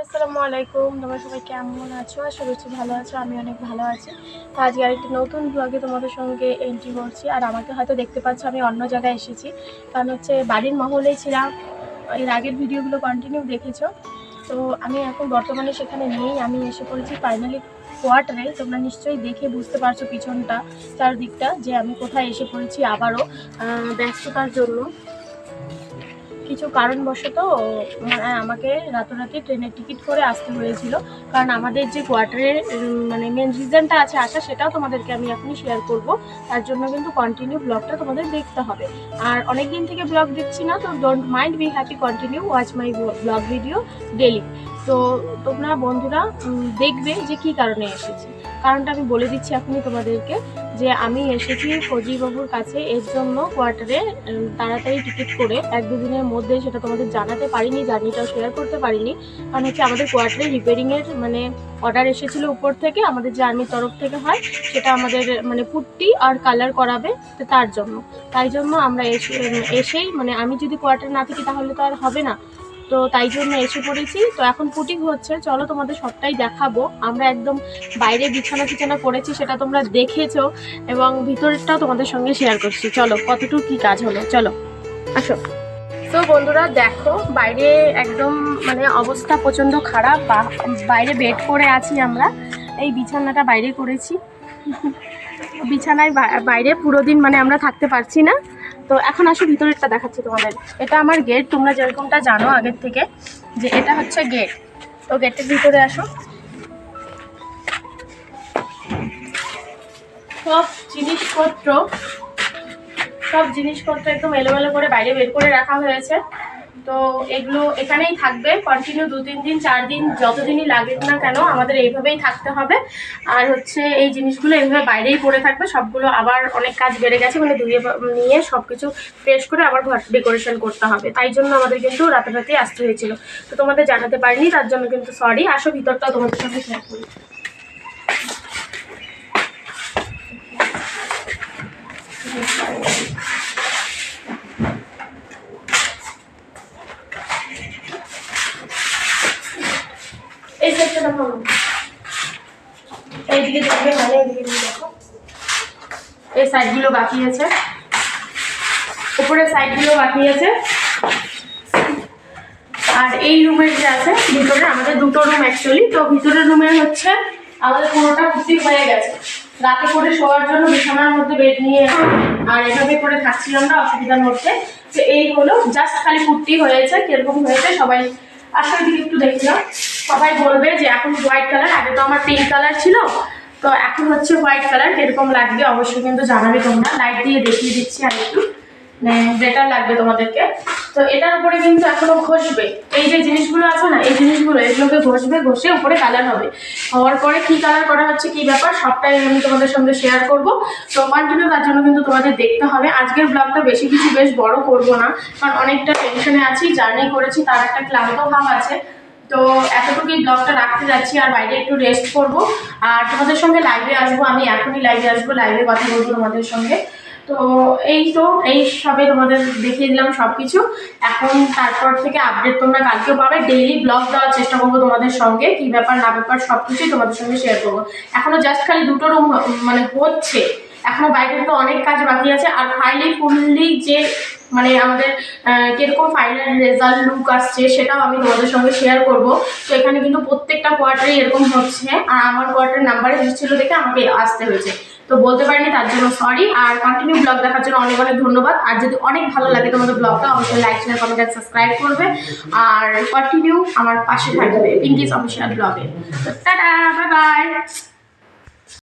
আসসালামু আলাইকুম, তোমরা সবাই কেমন আছো? আশা করছি ভালো আছো। আমি অনেক ভালো আছি। তো আজকে আরেকটি নতুন ব্লগে তোমাদের সঙ্গে এন্ট্রি করছি। আর আমাকে হয়তো দেখতে পাচ্ছ আমি অন্য জায়গায় এসেছি, কারণ হচ্ছে বাড়ির মহলেই ছিলাম। এর আগের ভিডিওগুলো কন্টিনিউ দেখেছো। তো আমি এখন বর্তমানে সেখানে নেই, আমি এসে পড়েছি ফাইনালি কোয়ার্টারে। তোমরা নিশ্চয়ই দেখে বুঝতে পারছো পিছনটা, চারদিকটা, যে আমি কোথায় এসে পড়েছি। আবারও ব্যস্ততার জন্য কিছু কারণবশত আমাকে রাতারাতি ট্রেনের টিকিট করে আসতে হয়েছিল। কারণ আমাদের যে কোয়ার্টারের মানে মেন রিজনটা আছে আসা, সেটাও তোমাদেরকে আমি এখনই শেয়ার করব। তার জন্য কিন্তু কন্টিনিউ ব্লগটা তোমাদের দেখতে হবে। আর অনেক দিন থেকে ব্লগ দেখছি না, তো don't mind, be happy, continue watch my blog video daily. তো তোমরা বন্ধুরা দেখবে যে কী কারণে এসেছি। কারণটা আমি বলে দিচ্ছি এখনই তোমাদেরকে, যে আমি এসেছি ফৌজিবাবুর কাছে এর জন্য কোয়ার্টারে তাড়াতাড়ি টিকিট করে 1-2 দিনের মধ্যে। সেটা তোমাদের জানাতে পারিনি, জার্নিটাও শেয়ার করতে পারিনি, কারণ হচ্ছে আমাদের কোয়ার্টারে রিপেয়ারিংয়ের মানে অর্ডার এসেছিলো উপর থেকে, আমাদের যে আর্মির তরফ থেকে হয়, সেটা আমাদের মানে পুট্টি আর কালার করাবে। তো তাই জন্য আমরা এসেই মানে আমি যদি কোয়ার্টারে না থাকি তাহলে তো আর হবে না। তো তাই জন্য এসে পড়েছি। তো এখন পুটিং হচ্ছে, চলো তোমাদের সবটাই দেখাবো। আমরা একদম বাইরে বিছানা করেছি, সেটা তোমরা দেখেছো, এবং ভিতরটাও তোমাদের সঙ্গে শেয়ার করছি। চলো কতটুকু কি কাজ হলো, চলো আসো। তো বন্ধুরা দেখো, বাইরে একদম মানে অবস্থা প্রচণ্ড খারাপ। বাইরে বেড করে আছি আমরা, এই বিছানাটা বাইরে করেছি। বিছানায় বাইরে পুরো দিন মানে আমরা থাকতে পারছি না। তো এখন আসো ভিতরেরটা দেখাচ্ছি তোমাদের। এটা আমার গেট, তোমরা যেরকমটা জানো আগের থেকে যে এটা হচ্ছে গেট। তো গেটের ভিতরে আসো। সব জিনিসপত্র একদম এলোমেলো করে বাইরে বের করে রাখা হয়েছে। তো এগুলো এখানেই থাকবে কন্টিনিউ 2-3 দিন 4 দিন, যতদিনই লাগে না কেন আমাদের এইভাবেই থাকতে হবে। আর হচ্ছে এই জিনিসগুলো এইভাবে বাইরেই পড়ে থাকবে। সবগুলো আবার অনেক কাজ বেড়ে গেছে, মানে ধুয়ে নিয়ে সব কিছু ফ্রেশ করে আবার ঘর ডেকোরেশন করতে হবে। তাই জন্য আমাদের কিন্তু রাতারাতি আসতে হয়েছিল। তো তোমাদের জানাতে পারিনি, তার জন্য কিন্তু সরি। আসো ভিতরটাও তোমাদের সঙ্গে শেয়ার করি। এই সেটটা দেখো, এইদিকে দেখবে, মানে এইদিকে দেখো, এই সাইডগুলো বাকি আছে, উপরের সাইডগুলো বাকি আছে। আর এই রুমের যে আছে ভিতরে, আমাদের দুটো রুম অ্যাকচুয়ালি। তো ভিতরের রুমে হচ্ছে আমাদের পুরোটা ভর্তি হয়ে গেছে। রাতে করে শোয়ার জন্য বিছানার মধ্যে বেড নিয়ে আর এভাবে করে থাকছি আমরা অসুবিধার মধ্যে। তো এই হলো, জাস্ট খালি কুর্তি হয়েছে। কিরকম হয়েছে সবাই আসলে দিকে একটু দেখলাম। সবাই বলবে যে এখন হোয়াইট কালার, আগে তো আমার পিঙ্ক কালার ছিল, তো এখন হচ্ছে হোয়াইট কালার। কিরকম লাগবে অবশ্যই কিন্তু জানাবে তোমরা। লাইট দিয়ে দেখিয়ে দিচ্ছি আর একটু, বেটার লাগবে তোমাদেরকে। তো এটার উপরে কিন্তু এখনো ঘষবে, এই যে জিনিসগুলো আছে না, এই জিনিসগুলো এগুলোকে ঘষবে, ঘষে উপরে কালার হবে। হওয়ার পরে কি কালার করা হচ্ছে, কি ব্যাপার, সবটাই আমি তোমাদের সঙ্গে শেয়ার করব। তো কন্টিনিউ তার জন্য কিন্তু তোমাদের দেখতে হবে। আজকের ব্লগটা বেশি কিছু বেশ বড় করব না, কারণ অনেকটা টেনশনে আছি, জার্নি করেছি, তার একটা ক্লান্ত ভাব আছে। তো এতটুকুই ব্লগটা রাখতে যাচ্ছি, আর বাইরে একটু রেস্ট করব। আর তোমাদের সঙ্গে লাইভে আসবো, আমি এখনই লাইভে আসবো, লাইভে কথা বলবো তোমাদের সঙ্গে। তো এই সবে তোমাদের দেখিয়ে দিলাম সব কিছু। এখন তারপর থেকে আপডেট তোমরা কালকেও পাবে। ডেইলি ব্লগ দেওয়ার চেষ্টা করবো তোমাদের সঙ্গে, কি ব্যাপার না ব্যাপার সব কিছুই তোমাদের সঙ্গে শেয়ার করবো। এখনো জাস্ট খালি দুটো রুম মানে হচ্ছে, এখনো বাইরে তো অনেক কাজ বাকি আছে। আর ফুললি যে মানে আমাদের কিরকম ফাইনাল রেজাল্ট লুক আসছে, সেটাও আমি তোমাদের সঙ্গে শেয়ার করব। তো এখানে কিন্তু প্রত্যেকটা কোয়ার্টারে এরকম হচ্ছে, আর আমার কোয়ার্টার নাম্বারে এসেছিল দেখে আমাকে আসতে হয়েছে। তো বলতে পারিনি, তার জন্য সরি। আর কন্টিনিউ ব্লগ দেখার জন্য অনেক অনেক ধন্যবাদ। আর যদি অনেক ভালো লাগে তোমাদের ব্লগটা, অবশ্যই লাইক, শেয়ার, কমেন্ট আর সাবস্ক্রাইব করবে। আর কন্টিনিউ আমার পাশে থাকবে পিঙ্কিস অফিসিয়াল ব্লগে। তো টাটা, বাই বাই।